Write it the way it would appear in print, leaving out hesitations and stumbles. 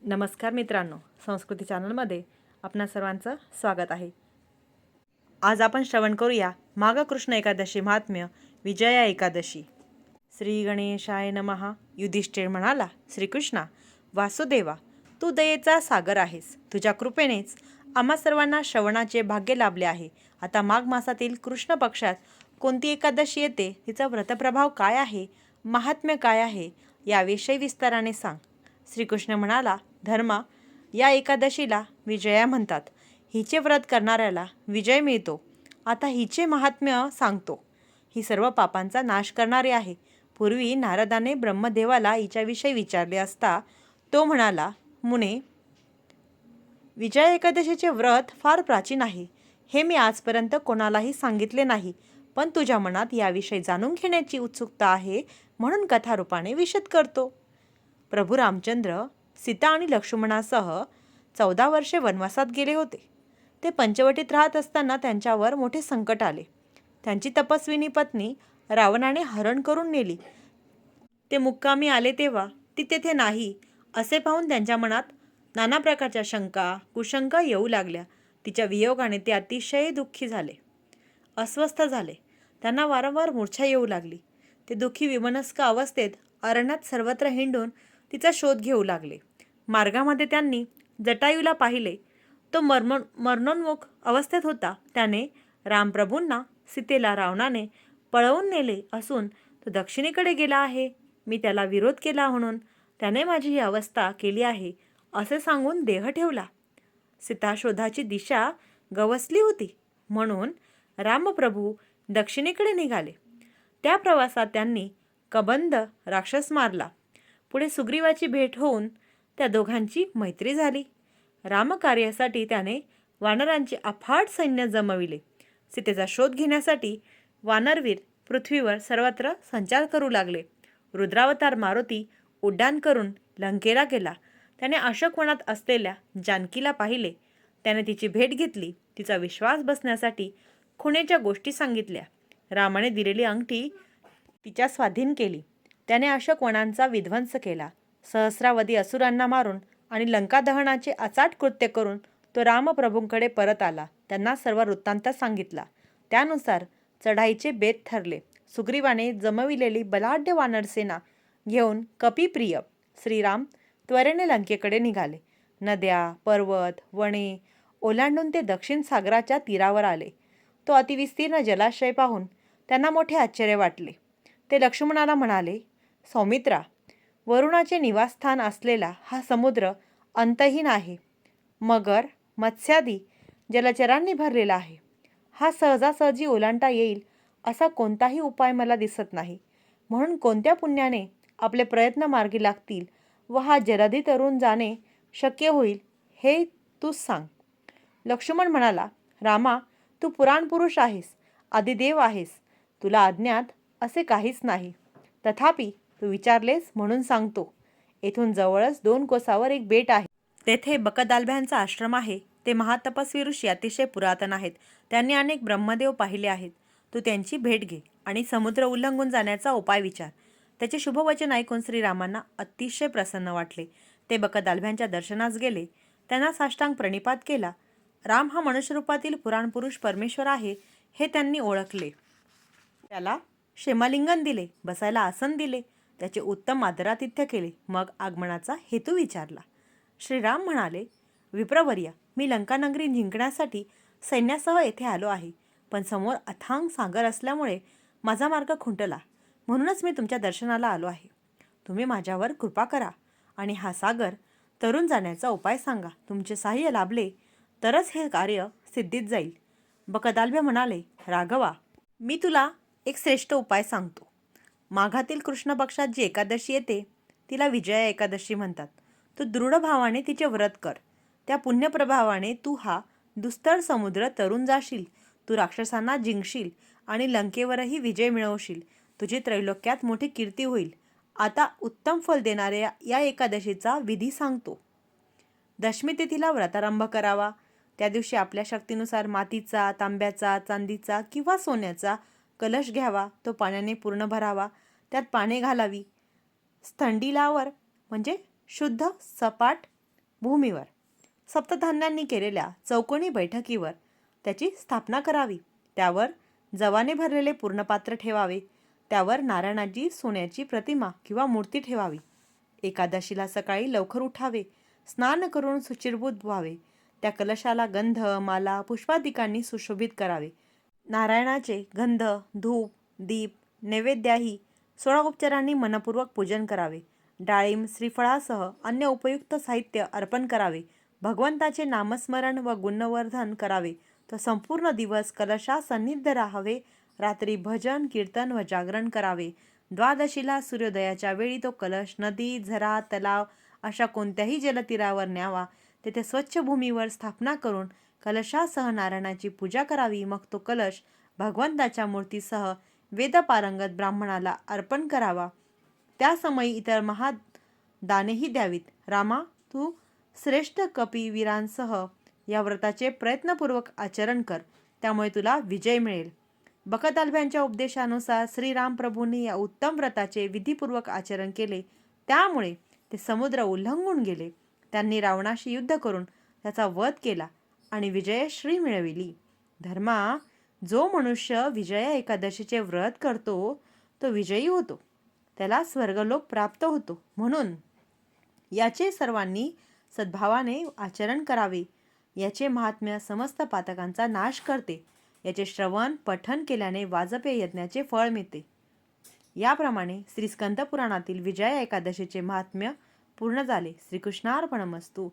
नमस्कार मित्रांनो, संस्कृती चॅनलमध्ये आपणा सर्वांचं स्वागत आहे. आज आपण श्रवण करूया माघ कृष्ण एकादशी महात्म्य विजया एकादशी. श्री गणेशाय नमः. युधिष्ठिर म्हणाला, श्रीकृष्णा, वासुदेवा, तू दयेचा सागर आहेस. तुझ्या कृपेनेच आम्हा सर्वांना श्रवणाचे भाग्य लाभले आहे. आता माघ मासातील कृष्ण पक्षात कोणती एकादशी येते, तिचा व्रतप्रभाव काय आहे, महात्म्य काय आहे, याविषयी विस्ताराने सांग. श्रीकृष्ण म्हणाला, धर्मा, या एकादशीला विजया म्हणतात. हिचे व्रत करणाऱ्याला विजय मिळतो. आता हिचे महात्म्य सांगतो. ही सर्व पापांचा नाश करणारी आहे. पूर्वी नारदाने ब्रह्मदेवाला हिच्याविषयी विचारले असता तो म्हणाला, मुने, विजया एकादशीचे व्रत फार प्राचीन आहे. हे मी आजपर्यंत कोणालाही सांगितले नाही, पण तुझ्या मनात याविषयी जाणून घेण्याची उत्सुकता आहे म्हणून कथारूपाने विशद करतो. प्रभू रामचंद्र सीता आणि लक्ष्मणासह 14 वर्षे वनवासात गेले होते. ते पंचवटीत राहत असताना त्यांच्यावर मोठे संकट आले. त्यांची तपस्विनी पत्नी रावणाने हरण करून नेली. ते मुक्कामी आले तेव्हा ती तेथे नाही असे पाहून त्यांच्या मनात नाना प्रकारच्या शंका कुशंका येऊ लागल्या. तिच्या वियोगाने ते अतिशय दुःखी झाले, अस्वस्थ झाले. त्यांना वारंवार मूर्छा येऊ लागली. ते दुःखी विमनस्क अवस्थेत अरण्यात सर्वत्र हिंडून तिचा शोध घेऊ लागले. मार्गामध्ये त्यांनी जटायूला पाहिले. तो मरणोन्मुख अवस्थेत होता. त्याने रामप्रभूंना सीतेला रावणाने पळवून नेले असून तो दक्षिणेकडे गेला आहे. मी त्याला विरोध केला म्हणून त्याने माझी ही अवस्था केली आहे असे सांगून देह ठेवला. सीताशोधाची दिशा गवसली होती म्हणून रामप्रभू दक्षिणेकडे निघाले. त्या प्रवासात त्यांनी कबंध राक्षस मारला. पुढे सुग्रीवाची भेट होऊन त्या दोघांची मैत्री झाली. रामकार्यासाठी त्याने वानरांचे अफाट सैन्य जमविले. सीतेचा शोध घेण्यासाठी वानरवीर पृथ्वीवर सर्वत्र संचार करू लागले. रुद्रावतार मारुती उड्डाण करून लंकेला गेला. त्याने अशोकवनात असलेल्या जानकीला पाहिले. त्याने तिची भेट घेतली. तिचा विश्वास बसण्यासाठी खुणेच्या गोष्टी सांगितल्या. रामाने दिलेली अंगठी तिच्या स्वाधीन केली. त्याने अशोकवनांचा विध्वंस केला. सहस्रावधी असुरांना मारून आणि लंका दहनाचे अचाट कृत्य करून तो रामप्रभूंकडे परत आला. त्यांना सर्व वृत्तांत सांगितला. त्यानुसार चढाईचे बेत ठरले. सुग्रीवाने जमविलेली बलाढ्य वानरसेना घेऊन कपिप्रिय श्रीराम त्वरेने लंकेकडे निघाले. नद्या, पर्वत, वने ओलांडून ते दक्षिण सागराच्या तीरावर आले. तो अतिविस्तीर्ण जलाशय पाहून त्यांना मोठे आश्चर्य वाटले. ते लक्ष्मणाला म्हणाले, सौमित्रा, वरुणाचे निवासस्थान असलेला हा समुद्र अंतहीन आहे. मगर, मत्स्यादी जलचरांनी भरलेला आहे. हा सहजासहजी ओलांडता येईल असा कोणताही उपाय मला दिसत नाही. म्हणून कोणत्या पुण्याने आपले प्रयत्न मार्गी लागतील व हा जलधी तरून जाणे शक्य होईल हे तूच सांग. लक्ष्मण म्हणाला, रामा, तू पुराणपुरुष आहेस, आदिदेव आहेस. तुला अज्ञात असे काहीच नाही. तथापि तू विचारलेस म्हणून सांगतो. येथून जवळच 2 कोसावर एक बेट आहे. तेथे बकदालभ्यांचा आश्रम आहे. ते महातपस्वी ऋषी अतिशय पुरातन आहेत. त्यांनी अनेक ब्रह्मदेव पाहिले आहेत. तू त्यांची भेट घे आणि समुद्र उल्लंघून जाण्याचा उपाय विचार. त्याचे शुभवचन ऐकून श्रीरामांना अतिशय प्रसन्न वाटले. ते बकदालभ्यांच्या दर्शनास गेले. त्यांना साष्टांग प्रणिपात केला. राम हा मनुष्यरूपातील पुराणपुरुष परमेश्वर आहे हे त्यांनी ओळखले. त्याला क्षेमलिंगन दिले, बसायला आसन दिले, त्याचे उत्तम आदरातिथ्य केले. मग आगमनाचा हेतू विचारला. श्रीराम म्हणाले, विप्रवर्य, मी लंकानगरी जिंकण्यासाठी सैन्यासह येथे आलो आहे. पण समोर अथांग सागर असल्यामुळे माझा मार्ग खुंटला. म्हणूनच मी तुमच्या दर्शनाला आलो आहे. तुम्ही माझ्यावर कृपा करा आणि हा सागर तरून जाण्याचा उपाय सांगा. तुमचे सहाय्य लाभले तरच हे कार्य सिद्धीत जाईल. बकदालभ्य म्हणाले, राघवा, मी तुला एक श्रेष्ठ उपाय सांगतो. माघातील कृष्ण पक्षात जी एकादशी येते तिला विजया एकादशी म्हणतात. तू दृढ भावाने तिचे व्रत कर. त्या पुण्यप्रभावाने तू हा दुस्तर समुद्र तरून जाशील. तू राक्षसांना जिंकशील आणि लंकेवरही विजय मिळवशील. तुझी त्रैलोक्यात मोठी कीर्ती होईल. आता उत्तम फल देणाऱ्या या एकादशीचा विधी सांगतो. दशमी तिथीला व्रतारंभ करावा. त्या दिवशी आपल्या शक्तीनुसार मातीचा, तांब्याचा, चांदीचा किंवा सोन्याचा कलश घ्यावा. तो पाण्याने पूर्ण भरावा. त्यात पाने घालावी. स्थंडिलावर म्हणजे शुद्ध सपाट भूमीवर सप्तधान्यांनी केलेल्या चौकोनी बैठकीवर त्याची स्थापना करावी. त्यावर जवाने भरलेले पूर्णपात्र ठेवावे. त्यावर नारायणाची सोन्याची प्रतिमा किंवा मूर्ती ठेवावी. एकादशीला सकाळी लवकर उठावे. स्नान करून शुचिर्भूत व्हावे. त्या कलशाला गंध, माला, पुष्पादिकांनी सुशोभित करावे. नारायणाचे गंध, धूप, दीप, नैवेद्याही 16 उपचारांनी मनपूर्वक पूजन करावे. डाळिंब, श्रीफळासह अन्य उपयुक्त साहित्य अर्पण करावे. भगवंताचे नामस्मरण व गुणवर्धन करावे. तो संपूर्ण दिवस कलशासन्निध राहावे. रात्री भजन, कीर्तन व जागरण करावे. द्वादशीला सूर्योदयाच्या वेळी तो कलश नदी, झरा, तलाव अशा कोणत्याही जलतीरावर न्यावा. तेथे स्वच्छ भूमीवर स्थापना करून कलशासह नारायणाची पूजा करावी. मग तो कलश भगवंताच्या मूर्तीसह वेदपारंगत ब्राह्मणाला अर्पण करावा. त्या समयी इतर महादानेही द्यावीत. रामा, तू श्रेष्ठ कपिवीरांसह या व्रताचे प्रयत्नपूर्वक आचरण कर. त्यामुळे तुला विजय मिळेल. बकतालभ्यांच्या उपदेशानुसार श्रीराम प्रभूंनी या उत्तम व्रताचे विधीपूर्वक आचरण केले. त्यामुळे ते समुद्र ओलांघून गेले. त्यांनी रावणाशी युद्ध करून त्याचा वध केला आणि विजयश्री मिळविली. धर्मा, जो मनुष्य विजया एकादशीचे व्रत करतो तो विजयी होतो. त्याला स्वर्गलोक प्राप्त होतो. म्हणून याचे सर्वांनी सद्भावाने आचरण करावे. याचे महात्म्य समस्त पातकांचा नाश करते. याचे श्रवण पठन केल्याने वाजपेय यज्ञाचे फळ मिळते. याप्रमाणे श्री स्कंद पुराणातील विजया एकादशीचे महात्म्य पूर्ण झाले. श्रीकृष्णार्पणमस्तु.